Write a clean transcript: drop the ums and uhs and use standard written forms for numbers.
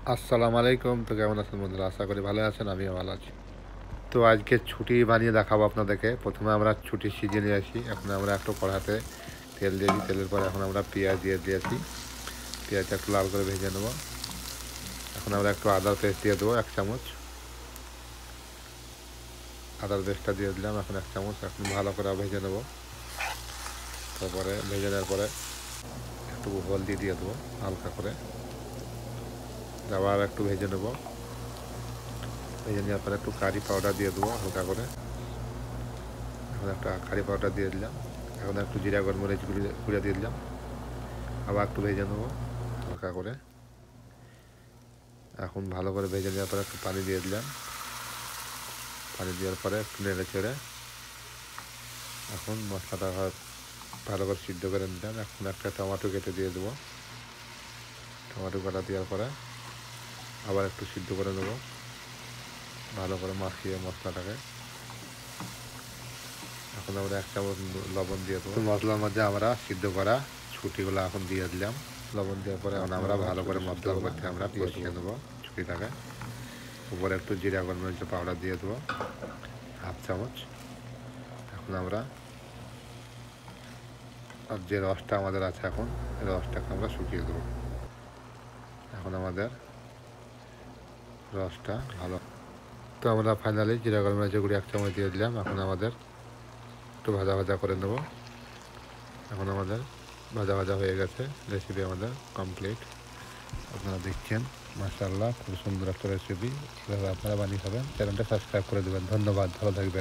আসসালামু আলাইকুম। তো কেমন আছেন বন্ধুরা? আশা করি ভালো আছেন, আমিও ভালো আছি। তো আজকে ছুটি বানিয়ে দেখাবো আপনাদেরকে। ১ম এ আমরা ছুটি সিজিয়ে নিয়ে আসি। এখন আমরা একটু কড়াতে তেল দিয়েছি। তেলের পরে এখন আমরা পেঁয়াজ দিয়ে দিয়েছি। পেঁয়াজটা একটু লাল করে ভেজে নেব। এখন আমরা একটু আদার পেস্ট দিয়ে দেবো ১ চামচ। আদার পেস্টটা দিয়ে দিলাম এখন ১ চামচ। এখন ভালো করে ভেজে নেব। তারপরে ভেজে নেওয়ার পরে একটু হলদি দিয়ে দেবো হালকা করে। আবার একটু ভেজে নেব। ভেজে নেওয়ার পরে একটু কারি পাউডার দিয়ে দেবো হালকা করে। এখন একটা কারি পাউডার দিয়ে দিলাম। এখন একটু জিরা গোলমরিচ গুঁড়ো দিয়ে দিলাম। আবার একটু ভেজে নেবো হালকা করে। এখন ভালো করে ভেজে নেওয়ার পরে একটু পানি দিয়ে দিলাম। পানি দেওয়ার পরে একটু নেড়ে চেড়ে এখন মশলাটা ভালো করে সিদ্ধ করে নিলাম। এখন একটা টমেটো কেটে দিয়ে দেবো। টমেটো কাটা দেওয়ার পরে আবার একটু সিদ্ধ করে নেবো ভালো করে মাখিয়ে মশলাটাকে। এখন আমরা ১ চামচ লবণ দিয়ে দেবো। মশলার মধ্যে আমরা সিদ্ধ করা ছুটিগুলো এখন দিয়ে দিলাম। লবণ দেওয়ার পরে এখন আমরা ভালো করে মশলার মধ্যে আমরা কষিয়ে নেবো ছুটিটাকে। উপরে একটু জিরা গোলমরিচের পাউডার দিয়ে দেবো ১/২ চামচ। এখন আমরা আর যে রসটা আমাদের আছে এখন এই রসটাকে আমরা শুকিয়ে দেবো। এখন আমাদের রসটা ভালো। তো আমরা ফাইনালি জিরা গোলমরিচের গুঁড়ি ১ চামচ দিয়ে দিলাম। এখন আমাদের একটু ভাজা ভাজা করে নেব। এখন আমাদের ভাজা ভাজা হয়ে গেছে। রেসিপি আমাদের কমপ্লিট। আপনারা দেখছেন মাশাআল্লাহ খুব সুন্দর একটা রেসিপি। এভাবে আপনারা বানিয়ে খাবেন। চ্যানেলটা সাবস্ক্রাইব করে দেবেন। ধন্যবাদ, ভালো থাকবেন।